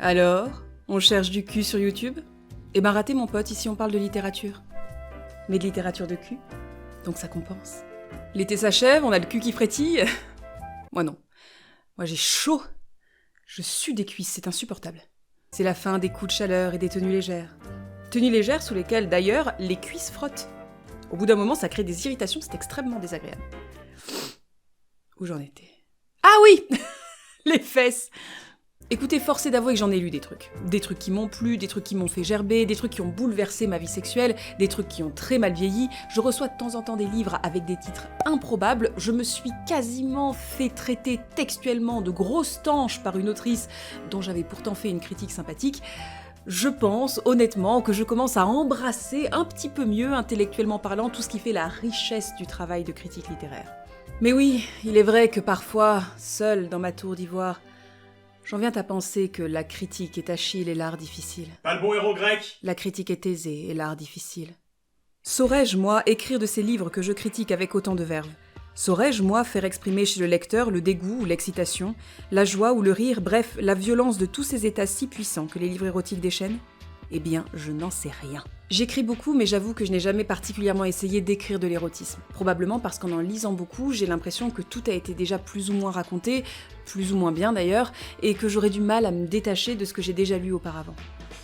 Alors, on cherche du cul sur YouTube? Eh ben raté mon pote, ici on parle de littérature. Mais de littérature de cul, donc ça compense. L'été s'achève, on a le cul qui frétille. Moi non. Moi j'ai chaud. Je sue des cuisses, c'est insupportable. C'est la fin des coups de chaleur et des tenues légères. Tenues légères sous lesquelles, d'ailleurs, les cuisses frottent. Au bout d'un moment, ça crée des irritations, c'est extrêmement désagréable. Où j'en étais? Ah oui. Les fesses. Écoutez, force est d'avouer que j'en ai lu des trucs. Des trucs qui m'ont plu, des trucs qui m'ont fait gerber, des trucs qui ont bouleversé ma vie sexuelle, des trucs qui ont très mal vieilli. Je reçois de temps en temps des livres avec des titres improbables. Je me suis quasiment fait traiter textuellement de grosse tanche par une autrice dont j'avais pourtant fait une critique sympathique. Je pense, honnêtement, que je commence à embrasser un petit peu mieux, intellectuellement parlant, tout ce qui fait la richesse du travail de critique littéraire. Mais oui, il est vrai que parfois, seul dans ma tour d'ivoire, j'en viens à penser que la critique est Achille et l'art difficile. Pas le bon héros grec. La critique est aisée et l'art difficile. Saurais-je, moi, écrire de ces livres que je critique avec autant de verve? Saurais-je, moi, faire exprimer chez le lecteur le dégoût ou l'excitation, la joie ou le rire, bref, la violence de tous ces états si puissants que les livres érotiques déchaînent? Eh bien, je n'en sais rien. J'écris beaucoup, mais j'avoue que je n'ai jamais particulièrement essayé d'écrire de l'érotisme. Probablement parce qu'en lisant beaucoup, j'ai l'impression que tout a été déjà plus ou moins raconté, plus ou moins bien d'ailleurs, et que j'aurais du mal à me détacher de ce que j'ai déjà lu auparavant.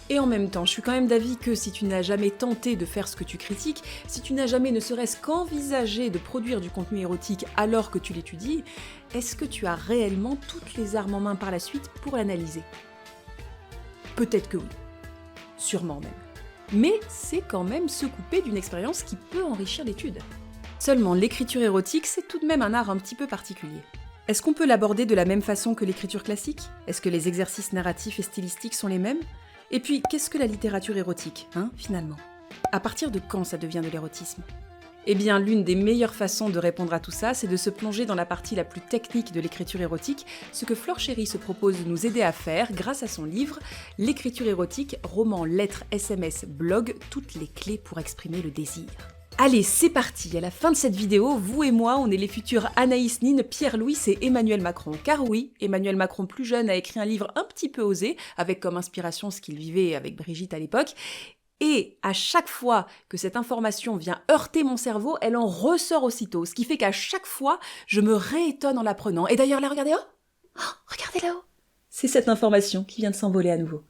Et en même temps, je suis quand même d'avis que si tu n'as jamais tenté de faire ce que tu critiques, si tu n'as jamais ne serait-ce qu'envisagé de produire du contenu érotique alors que tu l'étudies, est-ce que tu as réellement toutes les armes en main par la suite pour l'analyser? Peut-être que oui. Sûrement même. Mais c'est quand même se couper d'une expérience qui peut enrichir l'étude. Seulement, l'écriture érotique, c'est tout de même un art un petit peu particulier. Est-ce qu'on peut l'aborder de la même façon que l'écriture classique? Est-ce que les exercices narratifs et stylistiques sont les mêmes? Et puis, qu'est-ce que la littérature érotique, finalement? À partir de quand ça devient de l'érotisme? Eh bien, l'une des meilleures façons de répondre à tout ça, c'est de se plonger dans la partie la plus technique de l'écriture érotique, ce que Flore Chéri se propose de nous aider à faire grâce à son livre « L'écriture érotique, roman, lettres, SMS, blog, toutes les clés pour exprimer le désir ». Allez, c'est parti! À la fin de cette vidéo, vous et moi, on est les futurs Anaïs Nin, Pierre-Louis et Emmanuel Macron. Car oui, Emmanuel Macron plus jeune a écrit un livre un petit peu osé, avec comme inspiration ce qu'il vivait avec Brigitte à l'époque. Et à chaque fois que cette information vient heurter mon cerveau, elle en ressort aussitôt. Ce qui fait qu'à chaque fois, je me réétonne en l'apprenant. Et d'ailleurs, là, regardez, regardez là-haut. C'est cette information qui vient de s'envoler à nouveau.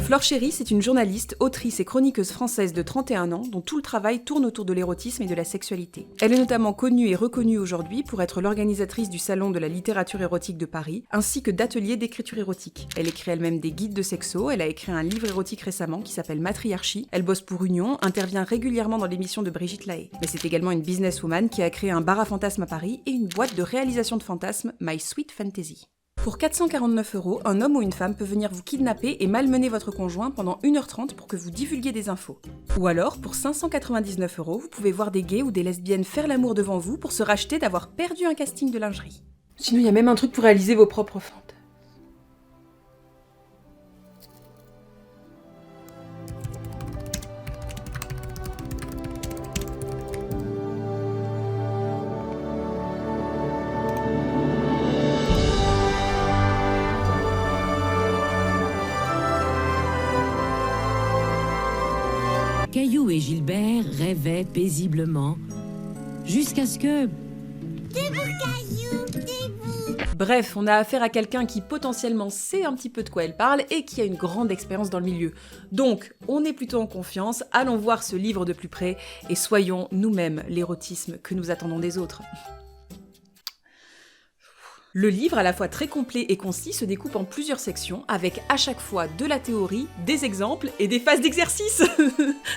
Flore Chéri, c'est une journaliste, autrice et chroniqueuse française de 31 ans dont tout le travail tourne autour de l'érotisme et de la sexualité. Elle est notamment connue et reconnue aujourd'hui pour être l'organisatrice du Salon de la littérature érotique de Paris, ainsi que d'ateliers d'écriture érotique. Elle écrit elle-même des guides de sexo, elle a écrit un livre érotique récemment qui s'appelle Matriarchie, elle bosse pour Union, intervient régulièrement dans l'émission de Brigitte Lahaie. Mais c'est également une businesswoman qui a créé un bar à fantasmes à Paris et une boîte de réalisation de fantasmes, My Sweet Fantasy. Pour 449 €, un homme ou une femme peut venir vous kidnapper et malmener votre conjoint pendant 1h30 pour que vous divulguiez des infos. Ou alors, pour 599 €, vous pouvez voir des gays ou des lesbiennes faire l'amour devant vous pour se racheter d'avoir perdu un casting de lingerie. Sinon, il y a même un truc pour réaliser vos propres fantasmes. Caillou et Gilbert rêvaient paisiblement, jusqu'à ce que... Bref, on a affaire à quelqu'un qui potentiellement sait un petit peu de quoi elle parle et qui a une grande expérience dans le milieu. Donc, on est plutôt en confiance, allons voir ce livre de plus près et soyons nous-mêmes l'érotisme que nous attendons des autres. Le livre, à la fois très complet et concis, se découpe en plusieurs sections, avec à chaque fois de la théorie, des exemples et des phases d'exercice.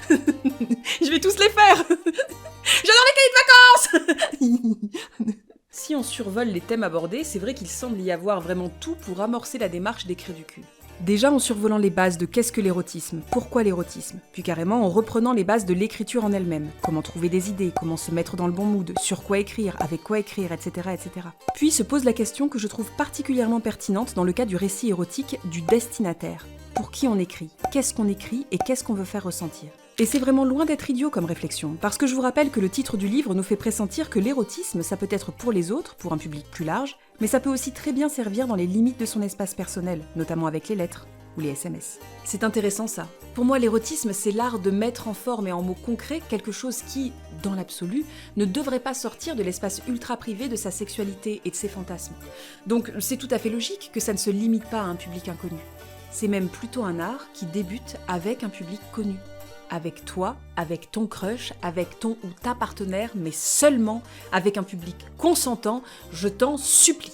Je vais tous les faire. J'adore les cahiers de vacances. Si on survole les thèmes abordés, c'est vrai qu'il semble y avoir vraiment tout pour amorcer la démarche d'écrire du cul. Déjà en survolant les bases de qu'est-ce que l'érotisme, pourquoi l'érotisme, puis carrément en reprenant les bases de l'écriture en elle-même, comment trouver des idées, comment se mettre dans le bon mood, sur quoi écrire, avec quoi écrire, etc., etc. Puis se pose la question que je trouve particulièrement pertinente dans le cas du récit érotique du destinataire. pour qui on écrit, qu'est-ce qu'on écrit et qu'est-ce qu'on veut faire ressentir. Et c'est vraiment loin d'être idiot comme réflexion, parce que je vous rappelle que le titre du livre nous fait pressentir que l'érotisme, ça peut être pour les autres, pour un public plus large, mais ça peut aussi très bien servir dans les limites de son espace personnel, notamment avec les lettres ou les SMS. C'est intéressant ça. Pour moi, l'érotisme, c'est l'art de mettre en forme et en mots concrets quelque chose qui, dans l'absolu, ne devrait pas sortir de l'espace ultra privé de sa sexualité et de ses fantasmes. Donc c'est tout à fait logique que ça ne se limite pas à un public inconnu. C'est même plutôt un art qui débute avec un public connu. Avec toi, avec ton crush, avec ton ou ta partenaire, mais seulement avec un public consentant, je t'en supplie.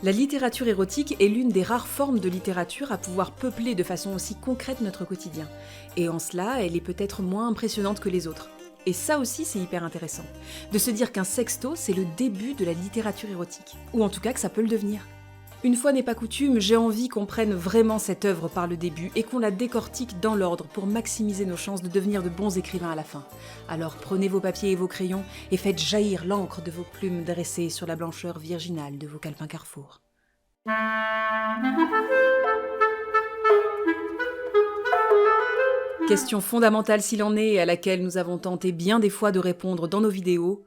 La littérature érotique est l'une des rares formes de littérature à pouvoir peupler de façon aussi concrète notre quotidien. Et en cela, elle est peut-être moins impressionnante que les autres. Et ça aussi, c'est hyper intéressant. De se dire qu'un sexto, c'est le début de la littérature érotique. Ou en tout cas que ça peut le devenir. Une fois n'est pas coutume, j'ai envie qu'on prenne vraiment cette œuvre par le début et qu'on la décortique dans l'ordre pour maximiser nos chances de devenir de bons écrivains à la fin. Alors prenez vos papiers et vos crayons et faites jaillir l'encre de vos plumes dressées sur la blancheur virginale de vos calepins Carrefour. Question fondamentale s'il en est, à laquelle nous avons tenté bien des fois de répondre dans nos vidéos.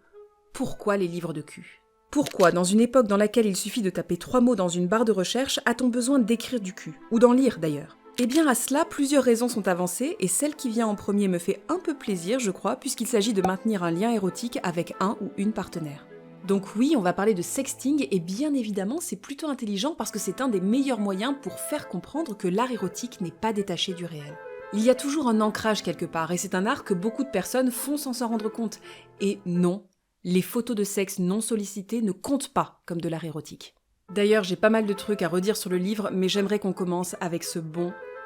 Pourquoi les livres de cul ? Pourquoi, dans une époque dans laquelle il suffit de taper 3 mots dans une barre de recherche, a-t-on besoin d'écrire du cul ? Ou d'en lire d'ailleurs ? Eh bien à cela, plusieurs raisons sont avancées, et celle qui vient en premier me fait un peu plaisir, je crois, puisqu'il s'agit de maintenir un lien érotique avec un ou une partenaire. Donc oui, on va parler de sexting, et bien évidemment c'est plutôt intelligent parce que c'est un des meilleurs moyens pour faire comprendre que l'art érotique n'est pas détaché du réel. Il y a toujours un ancrage quelque part, et c'est un art que beaucoup de personnes font sans s'en rendre compte. Et non, les photos de sexe non sollicitées ne comptent pas comme de l'art érotique. D'ailleurs, j'ai pas mal de trucs à redire sur le livre, mais j'aimerais qu'on commence avec ce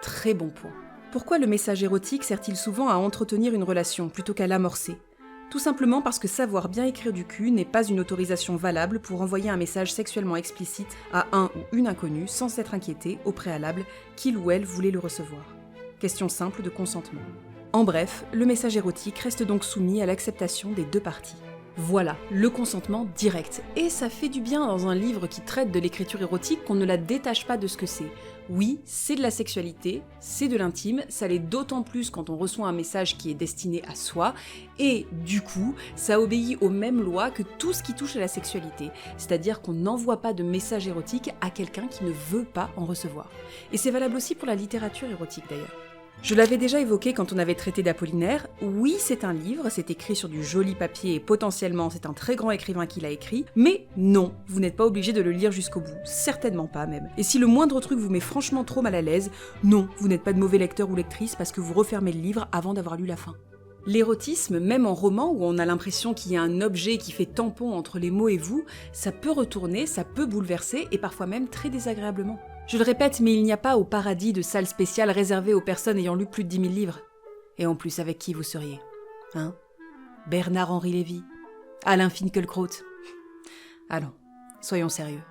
très bon point. Pourquoi le message érotique sert-il souvent à entretenir une relation plutôt qu'à l'amorcer ? Tout simplement parce que savoir bien écrire du cul n'est pas une autorisation valable pour envoyer un message sexuellement explicite à un ou une inconnue sans s'être inquiété, au préalable, qu'il ou elle voulait le recevoir. Question simple de consentement. En bref, le message érotique reste donc soumis à l'acceptation des deux parties. Voilà, le consentement direct. Et ça fait du bien dans un livre qui traite de l'écriture érotique qu'on ne la détache pas de ce que c'est. Oui, c'est de la sexualité, c'est de l'intime, ça l'est d'autant plus quand on reçoit un message qui est destiné à soi, et du coup, ça obéit aux mêmes lois que tout ce qui touche à la sexualité, c'est-à-dire qu'on n'envoie pas de message érotique à quelqu'un qui ne veut pas en recevoir. Et c'est valable aussi pour la littérature érotique d'ailleurs. Je l'avais déjà évoqué quand on avait traité d'Apollinaire, oui c'est un livre, c'est écrit sur du joli papier et potentiellement c'est un très grand écrivain qui l'a écrit, mais non, vous n'êtes pas obligé de le lire jusqu'au bout, certainement pas même. Et si le moindre truc vous met franchement trop mal à l'aise, non, vous n'êtes pas de mauvais lecteur ou lectrice parce que vous refermez le livre avant d'avoir lu la fin. L'érotisme, même en roman où on a l'impression qu'il y a un objet qui fait tampon entre les mots et vous, ça peut retourner, ça peut bouleverser et parfois même très désagréablement. Je le répète, mais il n'y a pas au paradis de salles spéciales réservées aux personnes ayant lu plus de 10 000 livres. Et en plus, avec qui vous seriez ? Hein ? Bernard-Henri Lévy ? Alain Finkielkraut ? Allons, soyons sérieux.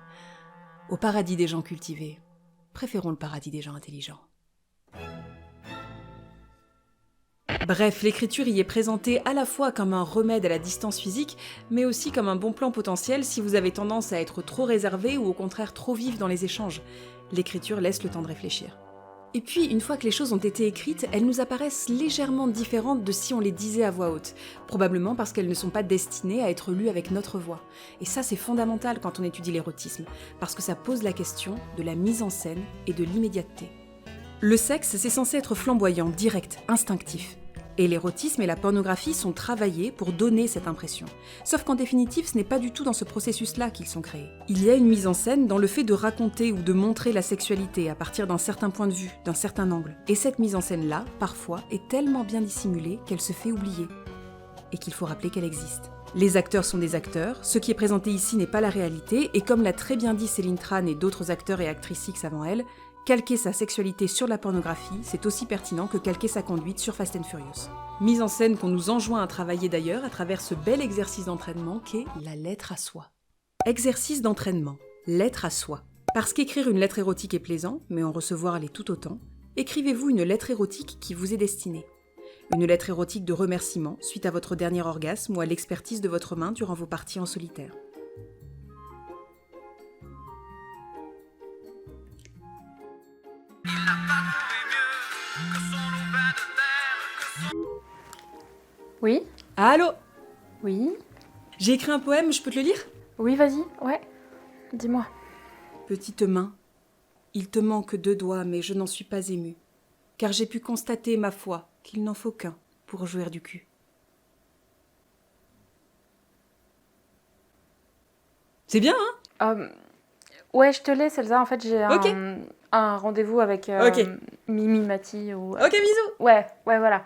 Au paradis des gens cultivés, préférons le paradis des gens intelligents. Bref, l'écriture y est présentée à la fois comme un remède à la distance physique, mais aussi comme un bon plan potentiel si vous avez tendance à être trop réservé ou au contraire trop vif dans les échanges. L'écriture laisse le temps de réfléchir. Et puis, une fois que les choses ont été écrites, elles nous apparaissent légèrement différentes de si on les disait à voix haute, probablement parce qu'elles ne sont pas destinées à être lues avec notre voix. Et ça, c'est fondamental quand on étudie l'érotisme, parce que ça pose la question de la mise en scène et de l'immédiateté. Le sexe, c'est censé être flamboyant, direct, instinctif. Et l'érotisme et la pornographie sont travaillés pour donner cette impression. Sauf qu'en définitive, ce n'est pas du tout dans ce processus-là qu'ils sont créés. Il y a une mise en scène dans le fait de raconter ou de montrer la sexualité à partir d'un certain point de vue, d'un certain angle. Et cette mise en scène-là, parfois, est tellement bien dissimulée qu'elle se fait oublier. Et qu'il faut rappeler qu'elle existe. Les acteurs sont des acteurs, ce qui est présenté ici n'est pas la réalité, et comme l'a très bien dit Céline Tran et d'autres acteurs et actrices X avant elle, calquer sa sexualité sur la pornographie, c'est aussi pertinent que calquer sa conduite sur Fast and Furious. Mise en scène qu'on nous enjoint à travailler d'ailleurs à travers ce bel exercice d'entraînement qu'est la lettre à soi. Exercice d'entraînement, lettre à soi. Parce qu'écrire une lettre érotique est plaisant, mais en recevoir l'est tout autant, écrivez-vous une lettre érotique qui vous est destinée. Une lettre érotique de remerciement suite à votre dernier orgasme ou à l'expertise de votre main durant vos parties en solitaire. Il n'a pas trouvé Oui? Allô? Oui? J'ai écrit un poème, je peux te le lire? Oui, vas-y, ouais. Dis-moi. Petite main, il te manque 2 doigts, mais je n'en suis pas émue, car j'ai pu constater, ma foi, qu'il n'en faut qu'un pour jouir du cul. C'est bien, hein? Ouais, je te laisse, Elsa. En fait, j'ai Ok. un rendez-vous avec Ok. Mimi Mati ou... Ok, bisous. Ouais, voilà.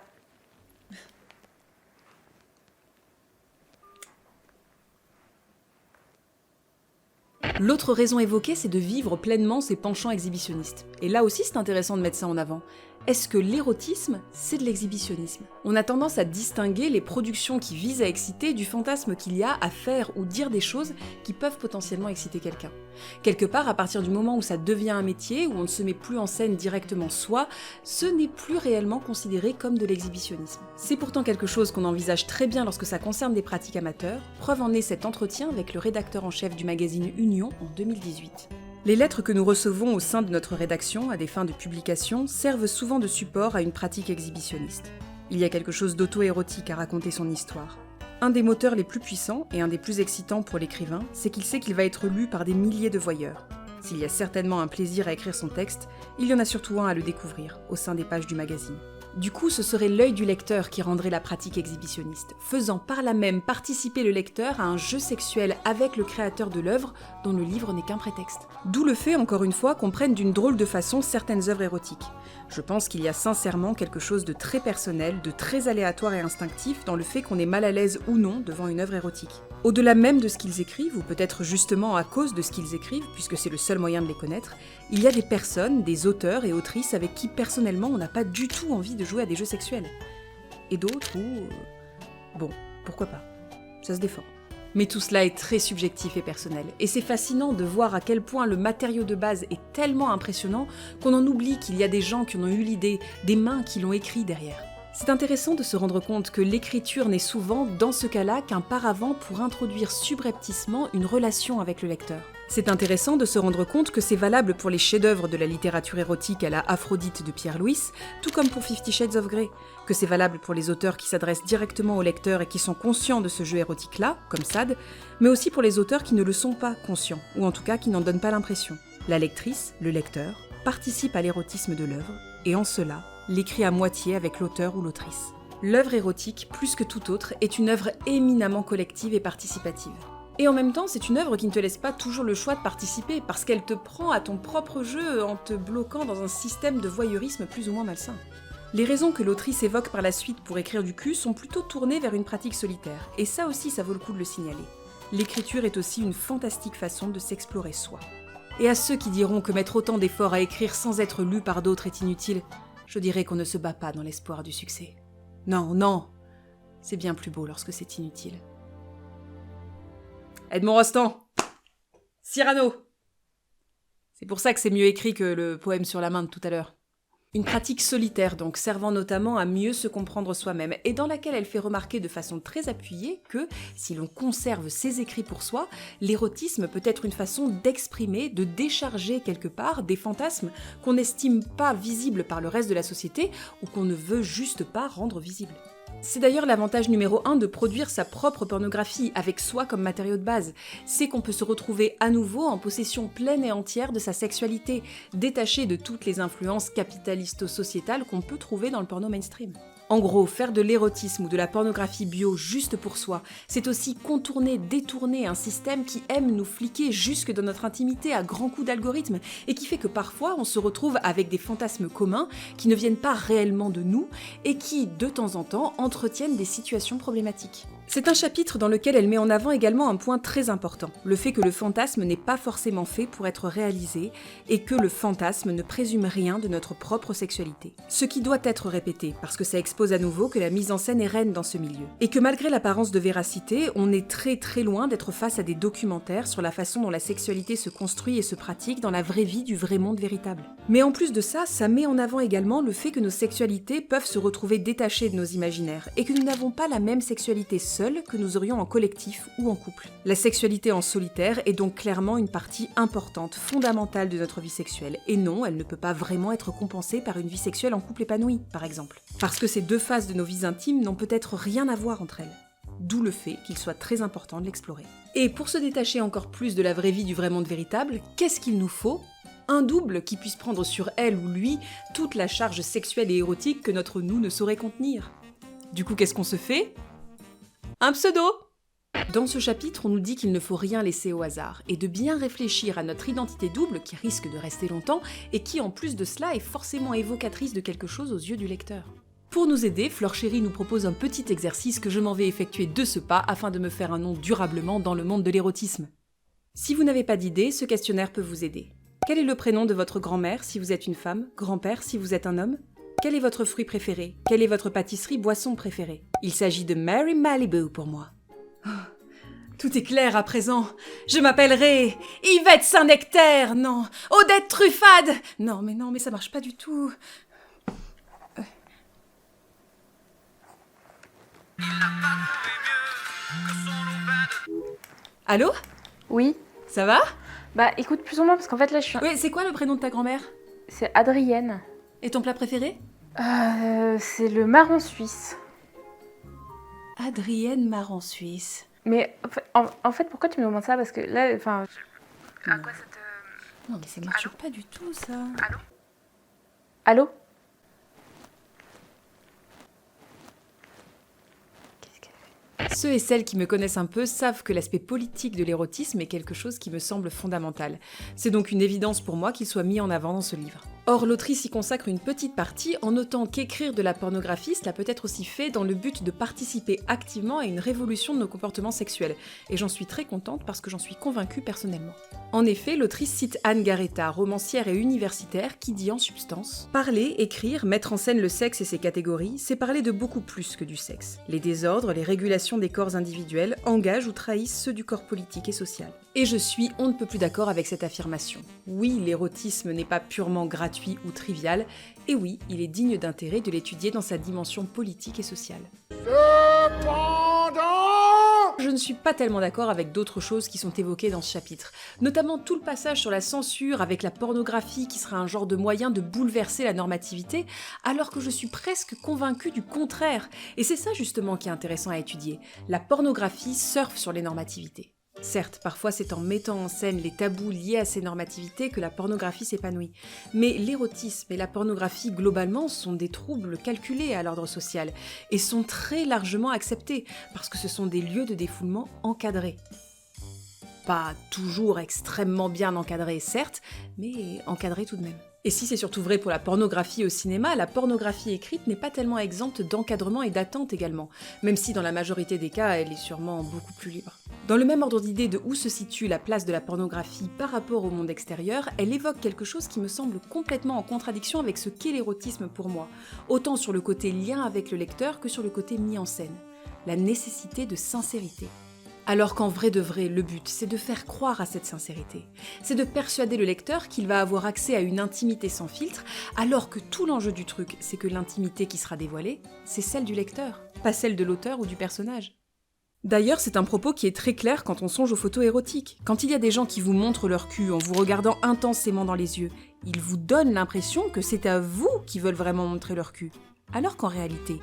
L'autre raison évoquée, c'est de vivre pleinement ses penchants exhibitionnistes. Et là aussi, c'est intéressant de mettre ça en avant. Est-ce que l'érotisme, c'est de l'exhibitionnisme? On a tendance à distinguer les productions qui visent à exciter du fantasme qu'il y a à faire ou dire des choses qui peuvent potentiellement exciter quelqu'un. Quelque part, à partir du moment où ça devient un métier, où on ne se met plus en scène directement soi, ce n'est plus réellement considéré comme de l'exhibitionnisme. C'est pourtant quelque chose qu'on envisage très bien lorsque ça concerne des pratiques amateurs, preuve en est cet entretien avec le rédacteur en chef du magazine Union en 2018. Les lettres que nous recevons au sein de notre rédaction à des fins de publication servent souvent de support à une pratique exhibitionniste. Il y a quelque chose d'auto-érotique à raconter son histoire. Un des moteurs les plus puissants et un des plus excitants pour l'écrivain, c'est qu'il sait qu'il va être lu par des milliers de voyeurs. S'il y a certainement un plaisir à écrire son texte, il y en a surtout un à le découvrir, au sein des pages du magazine. Du coup, ce serait l'œil du lecteur qui rendrait la pratique exhibitionniste, faisant par là même participer le lecteur à un jeu sexuel avec le créateur de l'œuvre, dont le livre n'est qu'un prétexte. D'où le fait, encore une fois, qu'on prenne d'une drôle de façon certaines œuvres érotiques. Je pense qu'il y a sincèrement quelque chose de très personnel, de très aléatoire et instinctif dans le fait qu'on est mal à l'aise ou non devant une œuvre érotique. Au-delà même de ce qu'ils écrivent, ou peut-être justement à cause de ce qu'ils écrivent, puisque c'est le seul moyen de les connaître, il y a des personnes, des auteurs et autrices avec qui personnellement on n'a pas du tout envie de jouer à des jeux sexuels. Et d'autres où... Bon, pourquoi pas. Ça se défend. Mais tout cela est très subjectif et personnel, et c'est fascinant de voir à quel point le matériau de base est tellement impressionnant qu'on en oublie qu'il y a des gens qui en ont eu l'idée, des mains qui l'ont écrit derrière. C'est intéressant de se rendre compte que l'écriture n'est souvent, dans ce cas-là, qu'un paravent pour introduire subrepticement une relation avec le lecteur. C'est intéressant de se rendre compte que c'est valable pour les chefs-d'œuvre de la littérature érotique à la Aphrodite de Pierre Louis, tout comme pour 50 Shades of Grey, que c'est valable pour les auteurs qui s'adressent directement au lecteur et qui sont conscients de ce jeu érotique-là, comme Sade, mais aussi pour les auteurs qui ne le sont pas conscients, ou en tout cas qui n'en donnent pas l'impression. La lectrice, le lecteur, participe à l'érotisme de l'œuvre, et en cela, l'écrit à moitié avec l'auteur ou l'autrice. L'œuvre érotique, plus que toute autre, est une œuvre éminemment collective et participative. Et en même temps, c'est une œuvre qui ne te laisse pas toujours le choix de participer, parce qu'elle te prend à ton propre jeu en te bloquant dans un système de voyeurisme plus ou moins malsain. Les raisons que l'autrice évoque par la suite pour écrire du cul sont plutôt tournées vers une pratique solitaire, et ça aussi ça vaut le coup de le signaler. L'écriture est aussi une fantastique façon de s'explorer soi. Et à ceux qui diront que mettre autant d'efforts à écrire sans être lu par d'autres est inutile, je dirais qu'on ne se bat pas dans l'espoir du succès. Non, non, c'est bien plus beau lorsque c'est inutile. Edmond Rostand, Cyrano. C'est pour ça que c'est mieux écrit que le poème sur la main de tout à l'heure. Une pratique solitaire donc, servant notamment à mieux se comprendre soi-même, et dans laquelle elle fait remarquer de façon très appuyée que, si l'on conserve ses écrits pour soi, l'érotisme peut être une façon d'exprimer, de décharger quelque part des fantasmes qu'on n'estime pas visibles par le reste de la société, ou qu'on ne veut juste pas rendre visibles. C'est d'ailleurs l'avantage numéro 1 de produire sa propre pornographie avec soi comme matériau de base. C'est qu'on peut se retrouver à nouveau en possession pleine et entière de sa sexualité, détachée de toutes les influences capitalisto-sociétales qu'on peut trouver dans le porno mainstream. En gros, faire de l'érotisme ou de la pornographie bio juste pour soi, c'est aussi contourner, détourner un système qui aime nous fliquer jusque dans notre intimité à grands coups d'algorithme et qui fait que parfois on se retrouve avec des fantasmes communs qui ne viennent pas réellement de nous et qui, de temps en temps, entretiennent des situations problématiques. C'est un chapitre dans lequel elle met en avant également un point très important, le fait que le fantasme n'est pas forcément fait pour être réalisé et que le fantasme ne présume rien de notre propre sexualité. Ce qui doit être répété, parce que ça expose à nouveau que la mise en scène est reine dans ce milieu. Et que malgré l'apparence de véracité, on est très très loin d'être face à des documentaires sur la façon dont la sexualité se construit et se pratique dans la vraie vie du vrai monde véritable. Mais en plus de ça, ça met en avant également le fait que nos sexualités peuvent se retrouver détachées de nos imaginaires et que nous n'avons pas la même sexualité seul que nous aurions en collectif ou en couple. La sexualité en solitaire est donc clairement une partie importante, fondamentale de notre vie sexuelle. Et non, elle ne peut pas vraiment être compensée par une vie sexuelle en couple épanouie, par exemple. Parce que ces deux phases de nos vies intimes n'ont peut-être rien à voir entre elles. D'où le fait qu'il soit très important de l'explorer. Et pour se détacher encore plus de la vraie vie du vrai monde véritable, qu'est-ce qu'il nous faut ? Un double qui puisse prendre sur elle ou lui toute la charge sexuelle et érotique que notre nous ne saurait contenir. Du coup, qu'est-ce qu'on se fait ? Un pseudo ! Dans ce chapitre, on nous dit qu'il ne faut rien laisser au hasard, et de bien réfléchir à notre identité double qui risque de rester longtemps, et qui en plus de cela est forcément évocatrice de quelque chose aux yeux du lecteur. Pour nous aider, Fleur Chérie nous propose un petit exercice que je m'en vais effectuer de ce pas afin de me faire un nom durablement dans le monde de l'érotisme. Si vous n'avez pas d'idée, ce questionnaire peut vous aider. Quel est le prénom de votre grand-mère si vous êtes une femme, grand-père si vous êtes un homme ? Quel est votre fruit préféré ? Quelle est votre pâtisserie, boisson préférée ? Il s'agit de Mary Malibu pour moi. Oh, tout est clair à présent. Je m'appellerai Yvette Saint-Nectaire, non. Odette Truffade. Non, mais ça marche pas du tout. Allô ? Oui. Ça va ? Bah écoute, plus ou moins, parce qu'en fait là je suis... Oui, c'est quoi le prénom de ta grand-mère ? C'est Adrienne. Et ton plat préféré ? C'est le marron suisse. Adrienne Marron Suisse. Mais en fait, pourquoi tu me demandes ça ? Parce que là, enfin... À quoi ça te... Non, mais ça marche pas du tout, ça. Allô ? Ceux et celles qui me connaissent un peu savent que l'aspect politique de l'érotisme est quelque chose qui me semble fondamental. C'est donc une évidence pour moi qu'il soit mis en avant dans ce livre. Or, l'autrice y consacre une petite partie en notant qu'écrire de la pornographie, cela peut être aussi fait dans le but de participer activement à une révolution de nos comportements sexuels. Et j'en suis très contente parce que j'en suis convaincue personnellement. En effet, l'autrice cite Anne Garretta, romancière et universitaire, qui dit en substance « Parler, écrire, mettre en scène le sexe et ses catégories, c'est parler de beaucoup plus que du sexe. Les désordres, les régulations des corps individuels engagent ou trahissent ceux du corps politique et social. » Et je suis on ne peut plus d'accord avec cette affirmation. Oui, l'érotisme n'est pas purement gratuit ou trivial, et oui, il est digne d'intérêt de l'étudier dans sa dimension politique et sociale. Cependant, je ne suis pas tellement d'accord avec d'autres choses qui sont évoquées dans ce chapitre, notamment tout le passage sur la censure avec la pornographie qui sera un genre de moyen de bouleverser la normativité, alors que je suis presque convaincue du contraire. Et c'est ça justement qui est intéressant à étudier. La pornographie surfe sur les normativités. Certes, parfois c'est en mettant en scène les tabous liés à ces normativités que la pornographie s'épanouit. Mais l'érotisme et la pornographie globalement sont des troubles calculés à l'ordre social et sont très largement acceptés parce que ce sont des lieux de défoulement encadrés. Pas toujours extrêmement bien encadrés, certes, mais encadrés tout de même. Et si c'est surtout vrai pour la pornographie au cinéma, la pornographie écrite n'est pas tellement exempte d'encadrement et d'attente également, même si dans la majorité des cas, elle est sûrement beaucoup plus libre. Dans le même ordre d'idée de où se situe la place de la pornographie par rapport au monde extérieur, elle évoque quelque chose qui me semble complètement en contradiction avec ce qu'est l'érotisme pour moi, autant sur le côté lien avec le lecteur que sur le côté mis en scène. La nécessité de sincérité. Alors qu'en vrai de vrai, le but, c'est de faire croire à cette sincérité. C'est de persuader le lecteur qu'il va avoir accès à une intimité sans filtre, alors que tout l'enjeu du truc, c'est que l'intimité qui sera dévoilée, c'est celle du lecteur, pas celle de l'auteur ou du personnage. D'ailleurs, c'est un propos qui est très clair quand on songe aux photos érotiques. Quand il y a des gens qui vous montrent leur cul en vous regardant intensément dans les yeux, ils vous donnent l'impression que c'est à vous qu'ils veulent vraiment montrer leur cul. Alors qu'en réalité,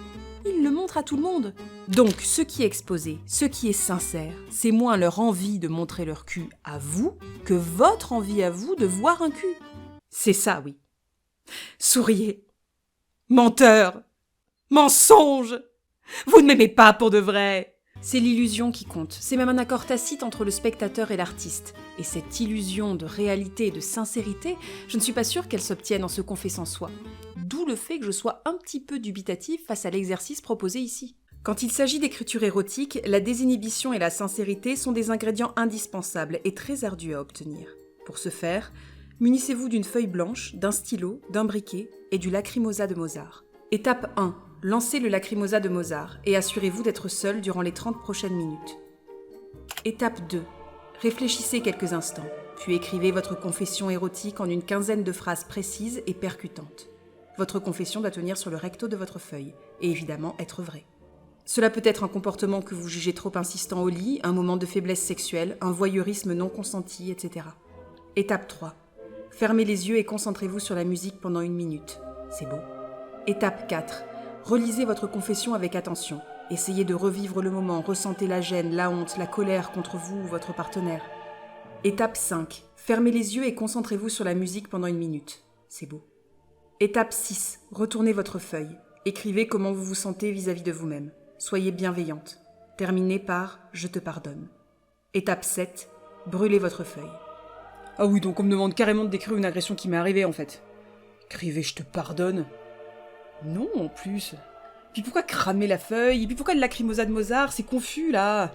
ils le montrent à tout le monde. Donc, ce qui est exposé, ce qui est sincère, c'est moins leur envie de montrer leur cul à vous que votre envie à vous de voir un cul. C'est ça, oui. Souriez. Menteur. Mensonge. Vous ne m'aimez pas pour de vrai. C'est l'illusion qui compte, c'est même un accord tacite entre le spectateur et l'artiste. Et cette illusion de réalité et de sincérité, je ne suis pas sûre qu'elle s'obtienne en se confessant soi. D'où le fait que je sois un petit peu dubitatif face à l'exercice proposé ici. Quand il s'agit d'écriture érotique, la désinhibition et la sincérité sont des ingrédients indispensables et très ardus à obtenir. Pour ce faire, munissez-vous d'une feuille blanche, d'un stylo, d'un briquet et du lacrymosa de Mozart. Étape 1. Lancez le lacrymosa de Mozart et assurez-vous d'être seul durant les 30 prochaines minutes. Étape 2. Réfléchissez quelques instants, puis écrivez votre confession érotique en une quinzaine de phrases précises et percutantes. Votre confession doit tenir sur le recto de votre feuille, et évidemment être vraie. Cela peut être un comportement que vous jugez trop insistant au lit, un moment de faiblesse sexuelle, un voyeurisme non consenti, etc. Étape 3. Fermez les yeux et concentrez-vous sur la musique pendant 1 minute. C'est beau. Étape 4. Relisez votre confession avec attention. Essayez de revivre le moment, ressentez la gêne, la honte, la colère contre vous ou votre partenaire. Étape 5. Fermez les yeux et concentrez-vous sur la musique pendant 1 minute. C'est beau. Étape 6. Retournez votre feuille. Écrivez comment vous vous sentez vis-à-vis de vous-même. Soyez bienveillante. Terminez par « Je te pardonne ». Étape 7. Brûlez votre feuille. Ah oui, donc on me demande carrément de décrire une agression qui m'est arrivée en fait. Écrivez « Je te pardonne ». Non, en plus. Puis pourquoi cramer la feuille? Et puis pourquoi le lacrymosa de Mozart? C'est confus là.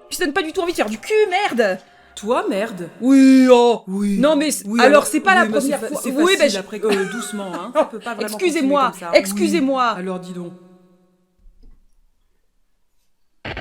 Puis ça donne pas du tout envie de faire du cul, merde. Toi, merde. Oui, oh. Oui. Non mais Oui, alors c'est pas la oui, première fois. C'est Oui, facile ben après, doucement, hein. Ça peut pas vraiment excusez-moi, continuer comme ça. excusez-moi. Oui. Alors dis donc.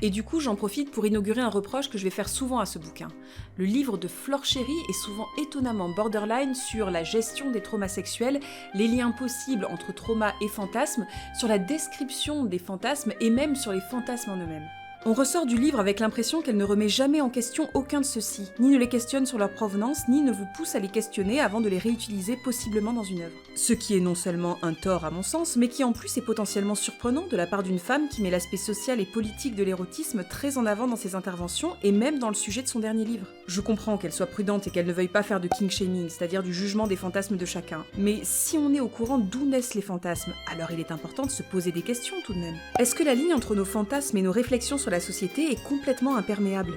Et du coup, j'en profite pour inaugurer un reproche que je vais faire souvent à ce bouquin. Le livre de Flore Chéry est souvent étonnamment borderline sur la gestion des traumas sexuels, les liens possibles entre trauma et fantasmes, sur la description des fantasmes et même sur les fantasmes en eux-mêmes. On ressort du livre avec l'impression qu'elle ne remet jamais en question aucun de ceux-ci, ni ne les questionne sur leur provenance, ni ne vous pousse à les questionner avant de les réutiliser possiblement dans une œuvre. Ce qui est non seulement un tort à mon sens, mais qui en plus est potentiellement surprenant de la part d'une femme qui met l'aspect social et politique de l'érotisme très en avant dans ses interventions et même dans le sujet de son dernier livre. Je comprends qu'elle soit prudente et qu'elle ne veuille pas faire de king-shaming, c'est-à-dire du jugement des fantasmes de chacun, mais si on est au courant d'où naissent les fantasmes, alors il est important de se poser des questions tout de même. Est-ce que la ligne entre nos fantasmes et nos réflexions sur la société est complètement imperméable?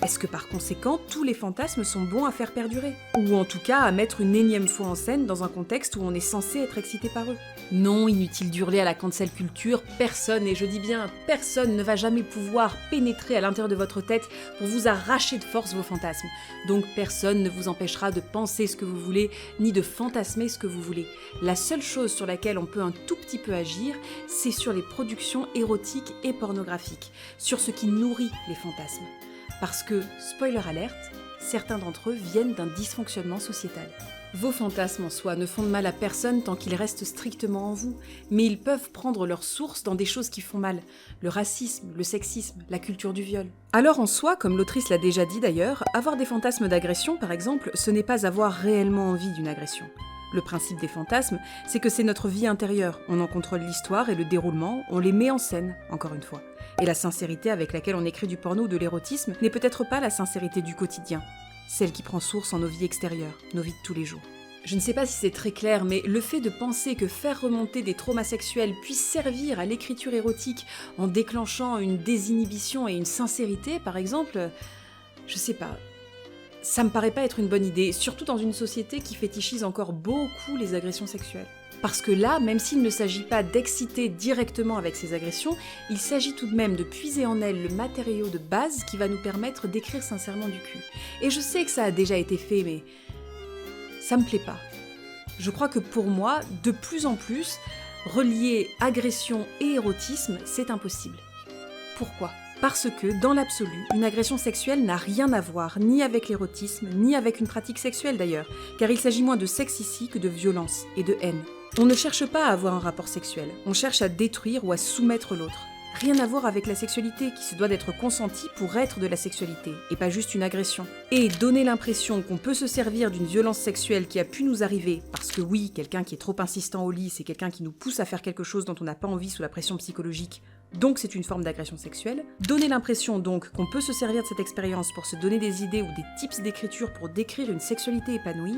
Est-ce que par conséquent, tous les fantasmes sont bons à faire perdurer? Ou en tout cas à mettre une énième fois en scène dans un contexte où on est censé être excité par eux? Non, inutile d'hurler à la cancel culture, personne, et je dis bien personne, ne va jamais pouvoir pénétrer à l'intérieur de votre tête pour vous arracher de force vos fantasmes. Donc personne ne vous empêchera de penser ce que vous voulez, ni de fantasmer ce que vous voulez. La seule chose sur laquelle on peut un tout petit peu agir, c'est sur les productions érotiques et pornographiques, sur ce qui nourrit les fantasmes. Parce que, spoiler alerte, certains d'entre eux viennent d'un dysfonctionnement sociétal. Vos fantasmes en soi ne font de mal à personne tant qu'ils restent strictement en vous, mais ils peuvent prendre leur source dans des choses qui font mal, le racisme, le sexisme, la culture du viol. Alors en soi, comme l'autrice l'a déjà dit d'ailleurs, avoir des fantasmes d'agression par exemple, ce n'est pas avoir réellement envie d'une agression. Le principe des fantasmes, c'est que c'est notre vie intérieure, on en contrôle l'histoire et le déroulement, on les met en scène, encore une fois. Et la sincérité avec laquelle on écrit du porno ou de l'érotisme n'est peut-être pas la sincérité du quotidien, celle qui prend source en nos vies extérieures, nos vies de tous les jours. Je ne sais pas si c'est très clair, mais le fait de penser que faire remonter des traumas sexuels puisse servir à l'écriture érotique en déclenchant une désinhibition et une sincérité, par exemple, je sais pas. Ça me paraît pas être une bonne idée, surtout dans une société qui fétichise encore beaucoup les agressions sexuelles. Parce que là, même s'il ne s'agit pas d'exciter directement avec ces agressions, il s'agit tout de même de puiser en elles le matériau de base qui va nous permettre d'écrire sincèrement du cul. Et je sais que ça a déjà été fait, mais ça me plaît pas. Je crois que pour moi, de plus en plus, relier agression et érotisme, c'est impossible. Pourquoi ? Parce que, dans l'absolu, une agression sexuelle n'a rien à voir ni avec l'érotisme, ni avec une pratique sexuelle d'ailleurs, car il s'agit moins de sexe ici que de violence et de haine. On ne cherche pas à avoir un rapport sexuel, on cherche à détruire ou à soumettre l'autre. Rien à voir avec la sexualité, qui se doit d'être consentie pour être de la sexualité, et pas juste une agression. Et donner l'impression qu'on peut se servir d'une violence sexuelle qui a pu nous arriver, parce que oui, quelqu'un qui est trop insistant au lit, c'est quelqu'un qui nous pousse à faire quelque chose dont on n'a pas envie sous la pression psychologique, donc c'est une forme d'agression sexuelle. Donner l'impression donc qu'on peut se servir de cette expérience pour se donner des idées ou des tips d'écriture pour décrire une sexualité épanouie,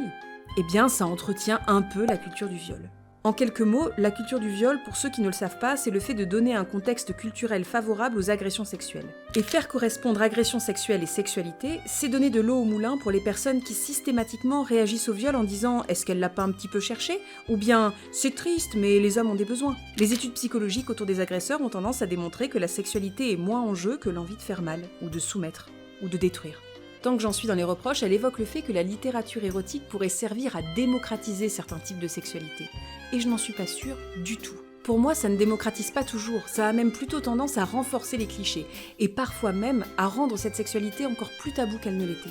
eh bien ça entretient un peu la culture du viol. En quelques mots, la culture du viol, pour ceux qui ne le savent pas, c'est le fait de donner un contexte culturel favorable aux agressions sexuelles. Et faire correspondre agression sexuelle et sexualité, c'est donner de l'eau au moulin pour les personnes qui systématiquement réagissent au viol en disant « est-ce qu'elle l'a pas un petit peu cherché ?» ou bien « c'est triste, mais les hommes ont des besoins ». Les études psychologiques autour des agresseurs ont tendance à démontrer que la sexualité est moins en jeu que l'envie de faire mal, ou de soumettre, ou de détruire. Tant que j'en suis dans les reproches, elle évoque le fait que la littérature érotique pourrait servir à démocratiser certains types de sexualité. Et je n'en suis pas sûre du tout. Pour moi, ça ne démocratise pas toujours, ça a même plutôt tendance à renforcer les clichés, et parfois même à rendre cette sexualité encore plus taboue qu'elle ne l'était.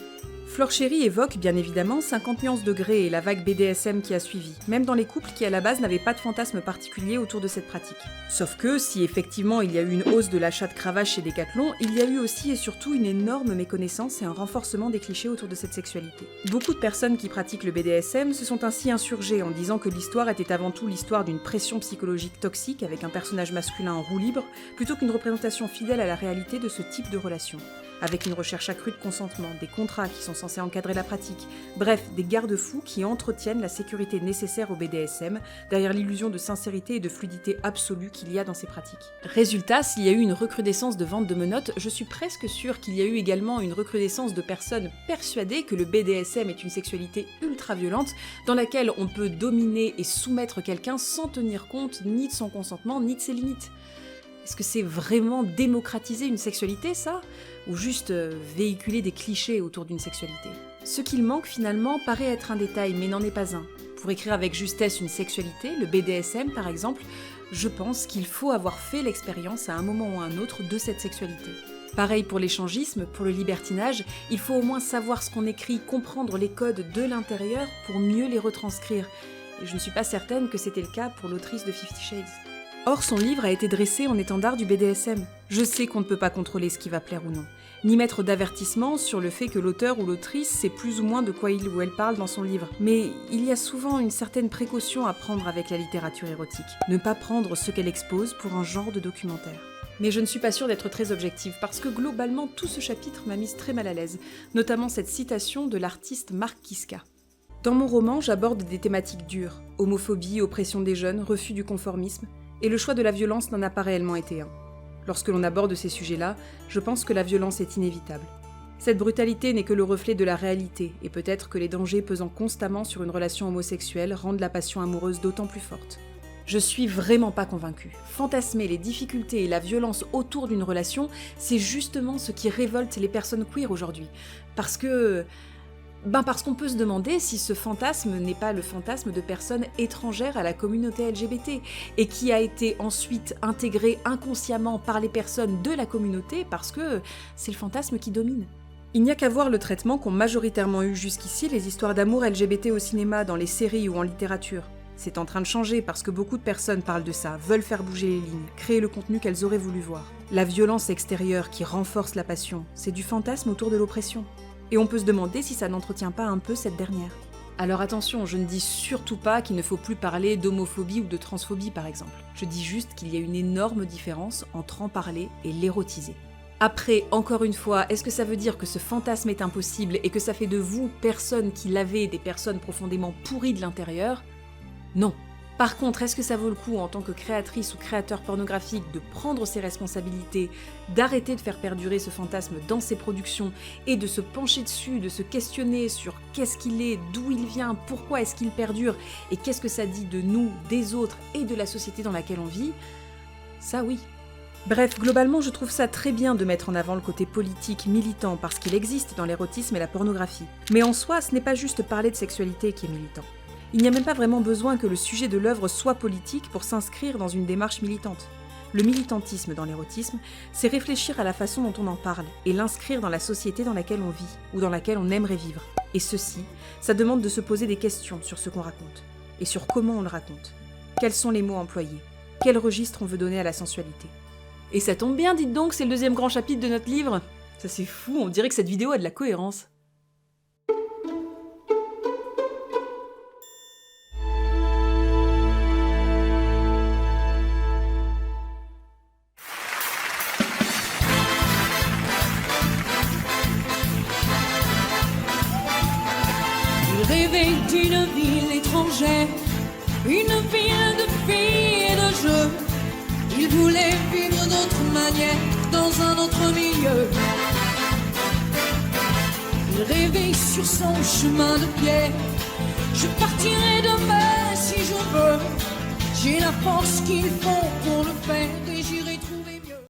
Flore Chéri évoque bien évidemment 50 nuances degrés et la vague BDSM qui a suivi, même dans les couples qui à la base n'avaient pas de fantasme particulier autour de cette pratique. Sauf que, si effectivement il y a eu une hausse de l'achat de cravaches chez Decathlon, il y a eu aussi et surtout une énorme méconnaissance et un renforcement des clichés autour de cette sexualité. Beaucoup de personnes qui pratiquent le BDSM se sont ainsi insurgées en disant que l'histoire était avant tout l'histoire d'une pression psychologique toxique avec un personnage masculin en roue libre, plutôt qu'une représentation fidèle à la réalité de ce type de relation. Avec une recherche accrue de consentement, des contrats qui sont censés encadrer la pratique, bref, des garde-fous qui entretiennent la sécurité nécessaire au BDSM, derrière l'illusion de sincérité et de fluidité absolue qu'il y a dans ces pratiques. Résultat, s'il y a eu une recrudescence de vente de menottes, je suis presque sûre qu'il y a eu également une recrudescence de personnes persuadées que le BDSM est une sexualité ultra-violente, dans laquelle on peut dominer et soumettre quelqu'un sans tenir compte ni de son consentement, ni de ses limites. Est-ce que c'est vraiment démocratiser une sexualité, ça ? Ou juste véhiculer des clichés autour d'une sexualité ? Ce qu'il manque finalement paraît être un détail, mais n'en est pas un. Pour écrire avec justesse une sexualité, le BDSM par exemple, je pense qu'il faut avoir fait l'expérience à un moment ou à un autre de cette sexualité. Pareil pour l'échangisme, pour le libertinage, il faut au moins savoir ce qu'on écrit, comprendre les codes de l'intérieur pour mieux les retranscrire. Et je ne suis pas certaine que c'était le cas pour l'autrice de 50 Shades. Or, son livre a été dressé en étendard du BDSM. Je sais qu'on ne peut pas contrôler ce qui va plaire ou non, ni mettre d'avertissement sur le fait que l'auteur ou l'autrice sait plus ou moins de quoi il ou elle parle dans son livre. Mais il y a souvent une certaine précaution à prendre avec la littérature érotique. Ne pas prendre ce qu'elle expose pour un genre de documentaire. Mais je ne suis pas sûre d'être très objective, parce que globalement, tout ce chapitre m'a mise très mal à l'aise, notamment cette citation de l'artiste Marc Kiska. Dans mon roman, j'aborde des thématiques dures, homophobie, oppression des jeunes, refus du conformisme, et le choix de la violence n'en a pas réellement été un. Lorsque l'on aborde ces sujets-là, je pense que la violence est inévitable. Cette brutalité n'est que le reflet de la réalité, et peut-être que les dangers pesant constamment sur une relation homosexuelle rendent la passion amoureuse d'autant plus forte. Je suis vraiment pas convaincue. Fantasmer les difficultés et la violence autour d'une relation, c'est justement ce qui révolte les personnes queer aujourd'hui. Parce qu'on peut se demander si ce fantasme n'est pas le fantasme de personnes étrangères à la communauté LGBT et qui a été ensuite intégré inconsciemment par les personnes de la communauté parce que c'est le fantasme qui domine. Il n'y a qu'à voir le traitement qu'ont majoritairement eu jusqu'ici les histoires d'amour LGBT au cinéma, dans les séries ou en littérature. C'est en train de changer parce que beaucoup de personnes parlent de ça, veulent faire bouger les lignes, créer le contenu qu'elles auraient voulu voir. La violence extérieure qui renforce la passion, c'est du fantasme autour de l'oppression. Et on peut se demander si ça n'entretient pas un peu cette dernière. Alors attention, je ne dis surtout pas qu'il ne faut plus parler d'homophobie ou de transphobie par exemple. Je dis juste qu'il y a une énorme différence entre en parler et l'érotiser. Après, encore une fois, est-ce que ça veut dire que ce fantasme est impossible et que ça fait de vous, personnes qui l'avez, des personnes profondément pourries de l'intérieur ? Non. Par contre, est-ce que ça vaut le coup en tant que créatrice ou créateur pornographique de prendre ses responsabilités, d'arrêter de faire perdurer ce fantasme dans ses productions et de se pencher dessus, de se questionner sur qu'est-ce qu'il est, d'où il vient, pourquoi est-ce qu'il perdure et qu'est-ce que ça dit de nous, des autres et de la société dans laquelle on vit ? Ça oui. Bref, globalement, je trouve ça très bien de mettre en avant le côté politique, militant, parce qu'il existe dans l'érotisme et la pornographie. Mais en soi, ce n'est pas juste parler de sexualité qui est militant. Il n'y a même pas vraiment besoin que le sujet de l'œuvre soit politique pour s'inscrire dans une démarche militante. Le militantisme dans l'érotisme, c'est réfléchir à la façon dont on en parle et l'inscrire dans la société dans laquelle on vit ou dans laquelle on aimerait vivre. Et ceci, ça demande de se poser des questions sur ce qu'on raconte et sur comment on le raconte. Quels sont les mots employés ? Quel registre on veut donner à la sensualité ? Et ça tombe bien, dites donc, c'est le deuxième grand chapitre de notre livre. Ça c'est fou, on dirait que cette vidéo a de la cohérence. Rêver d'une ville étrangère, une ville de filles et de jeux. Il voulait vivre d'autre manière, dans un autre milieu. Il rêvait sur son chemin de pierre. Je partirai demain si je veux. J'ai la force qu'il faut pour le faire et j'y